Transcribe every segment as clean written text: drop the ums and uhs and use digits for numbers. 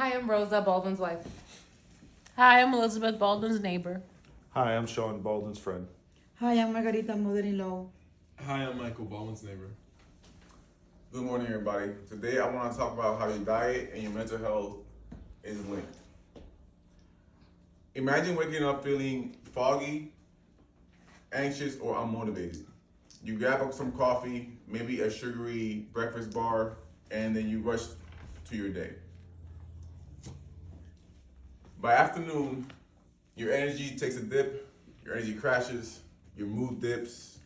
Hi, I'm Rosa, Baldwin's wife. Hi, I'm Elizabeth Baldwin's neighbor. Hi, I'm Sean Baldwin's friend. Hi, I'm Margarita, mother-in-law. Hi, I'm Michael Baldwin's neighbor. Good morning, everybody. Today I want to talk about how your diet and your mental health is linked. Imagine waking up feeling foggy, anxious, or unmotivated. You grab up some coffee, maybe a sugary breakfast bar, and then you rush to your day. By afternoon, your energy takes a dip, your energy crashes, your mood dips,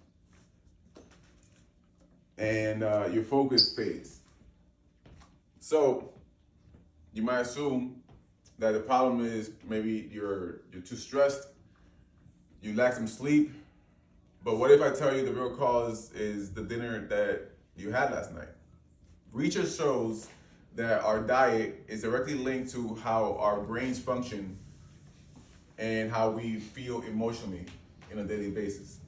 and your focus fades. So you might assume that the problem is maybe you're too stressed, you lack some sleep. But what if I tell you the real cause is the dinner that you had last night? Research shows that our diet is directly linked to how our brains function and how we feel emotionally on a daily basis.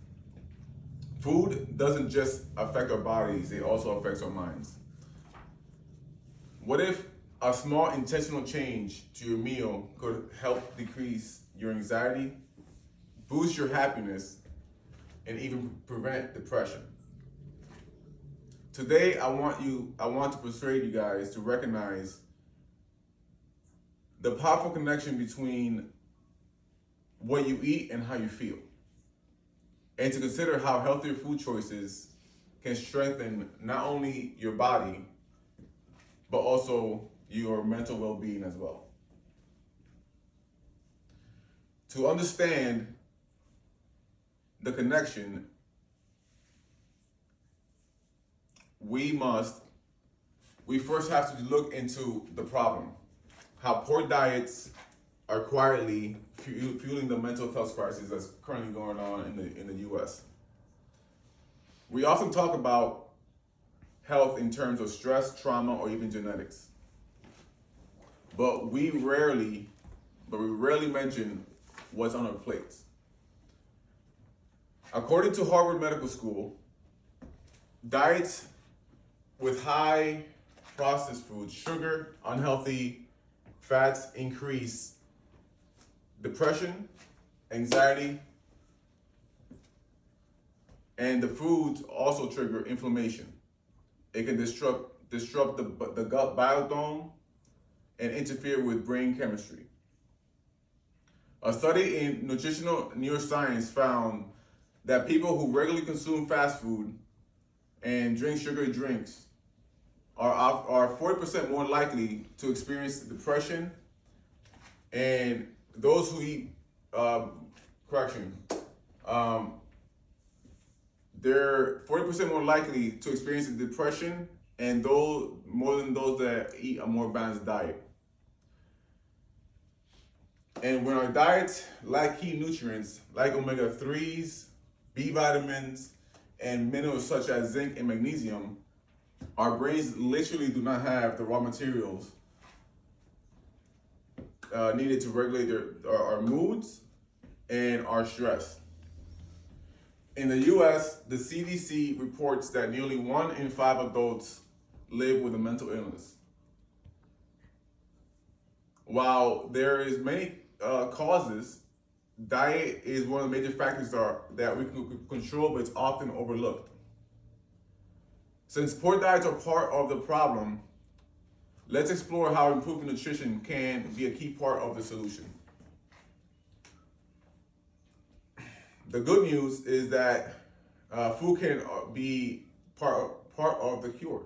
Food doesn't just affect our bodies, it also affects our minds. What if a small intentional change to your meal could help decrease your anxiety, boost your happiness, and even prevent depression? Today, I want to persuade you guys to recognize the powerful connection between what you eat and how you feel, and to consider how healthier food choices can strengthen not only your body, but also your mental well-being as well. To understand the connection, we first have to look into the problem, how poor diets are quietly fueling the mental health crisis that's currently going on in the U.S. We often talk about health in terms of stress, trauma, or even genetics, but we rarely mention what's on our plates. According to Harvard Medical School, diets with high processed foods, sugar, unhealthy fats increase depression, anxiety, and the foods also trigger inflammation. It can disrupt the gut biodome and interfere with brain chemistry. A study in nutritional neuroscience found that people who regularly consume fast food and drink sugary drinks are 40% more likely to experience depression, and those who eat they're 40% more likely to experience depression, and those more than those that eat a more balanced diet. And when our diets lack key nutrients like omega-3s, B vitamins, and minerals such as zinc and magnesium, our brains literally do not have the raw materials needed to regulate our moods and our stress. In the US, the CDC reports that nearly 1 in 5 adults live with a mental illness. While there is many causes, diet is one of the major factors that we can control, but it's often overlooked. Since poor diets are part of the problem, let's explore how improving nutrition can be a key part of the solution. The good news is that food can be part of the cure.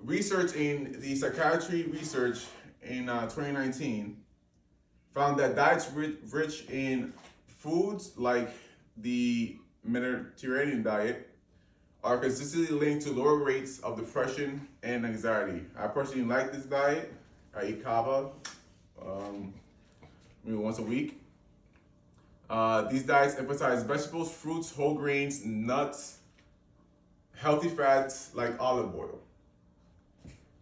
Research in the psychiatry research in 2019 found that diets rich in foods like the Mediterranean diet are consistently linked to lower rates of depression and anxiety. I personally like this diet. I eat kava maybe once a week. These diets emphasize vegetables, fruits, whole grains, nuts, healthy fats like olive oil.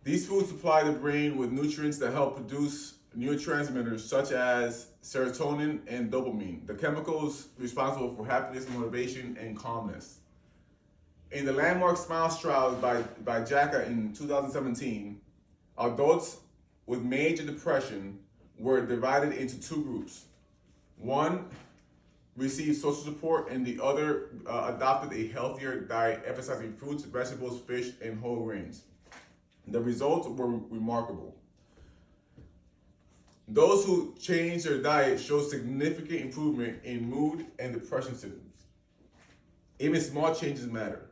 These foods supply the brain with nutrients that help produce neurotransmitters such as serotonin and dopamine, the chemicals responsible for happiness, motivation, and calmness. In the landmark SMILES trial by JACA in 2017, adults with major depression were divided into two groups. One received social support, and the other adopted a healthier diet, emphasizing fruits, vegetables, fish, and whole grains. The results were remarkable. Those who changed their diet showed significant improvement in mood and depression symptoms. Even small changes matter.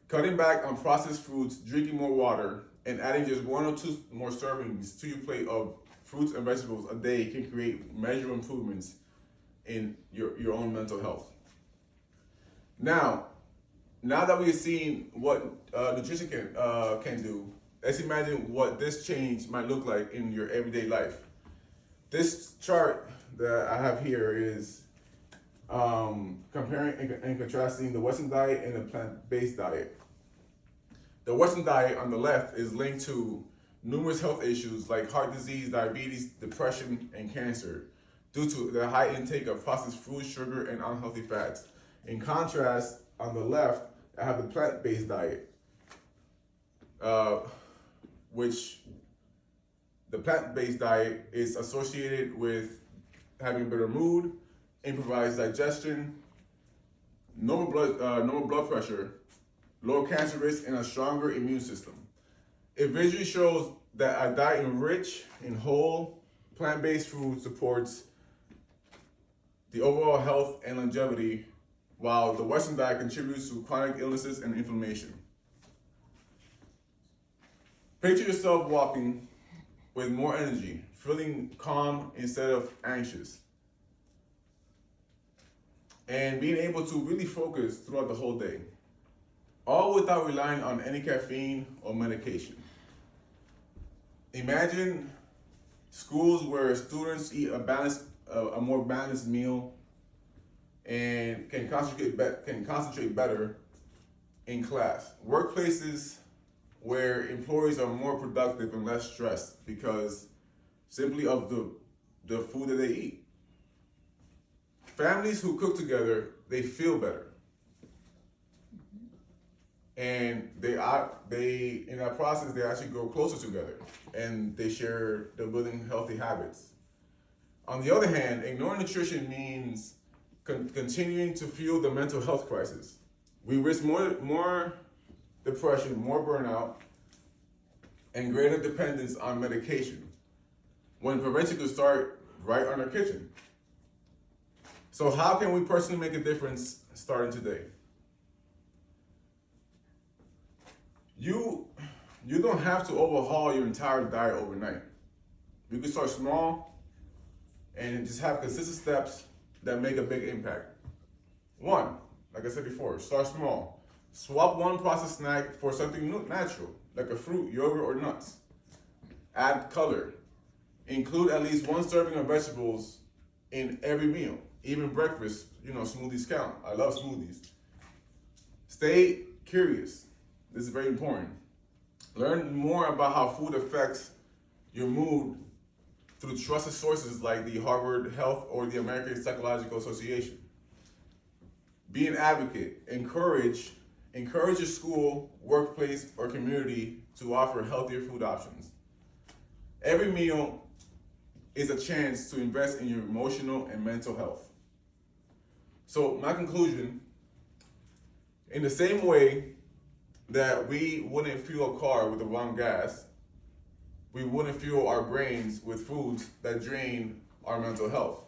Cutting back on processed foods, drinking more water, and adding just 1 or 2 more servings to your plate of fruits and vegetables a day can create measurable improvements in your own mental health. Now that we've seen what nutrition can do, let's imagine what this change might look like in your everyday life. This chart that I have here is comparing and contrasting the Western diet and the plant-based diet. The Western diet on the left is linked to numerous health issues like heart disease, diabetes, depression, and cancer due to the high intake of processed food, sugar, and unhealthy fats. In contrast, on the left, I have the plant-based diet, which the plant-based diet is associated with having better mood, improvised digestion, normal blood pressure, lower cancer risk, and a stronger immune system. It visually shows that a diet rich in whole, plant-based food supports the overall health and longevity, while the Western diet contributes to chronic illnesses and inflammation. Picture yourself walking with more energy, feeling calm instead of anxious, and being able to really focus throughout the whole day, all without relying on any caffeine or medication. Imagine schools where students eat a more balanced meal and can concentrate better in class. Workplaces where employees are more productive and less stressed because simply of the food that they eat. Families who cook together, they feel better. And they in that process, they actually grow closer together and they're building healthy habits. On the other hand, ignoring nutrition means continuing to fuel the mental health crisis. We risk more depression, more burnout, and greater dependence on medication, when prevention could start right on our kitchen. So how can we personally make a difference starting today? You don't have to overhaul your entire diet overnight. You can start small and just have consistent steps that make a big impact. 1, like I said before, start small. Swap one processed snack for something natural, like a fruit, yogurt, or nuts. Add color. Include at least 1 serving of vegetables in every meal. Even breakfast, smoothies count. I love smoothies. Stay curious. This is very important. Learn more about how food affects your mood through trusted sources like the Harvard Health or the American Psychological Association. Be an advocate. Encourage your school, workplace, or community to offer healthier food options. Every meal is a chance to invest in your emotional and mental health. So my conclusion, in the same way that we wouldn't fuel a car with the wrong gas, we wouldn't fuel our brains with foods that drain our mental health.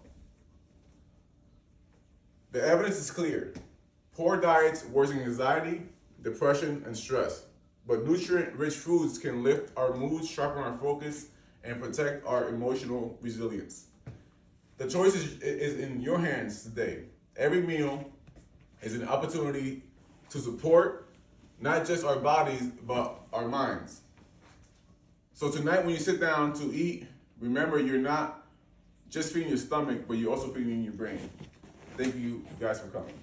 The evidence is clear. Poor diets worsen anxiety, depression, and stress. But nutrient-rich foods can lift our moods, sharpen our focus, and protect our emotional resilience. The choice is in your hands today. Every meal is an opportunity to support not just our bodies, but our minds. So tonight when you sit down to eat, remember you're not just feeding your stomach, but you're also feeding your brain. Thank you guys for coming.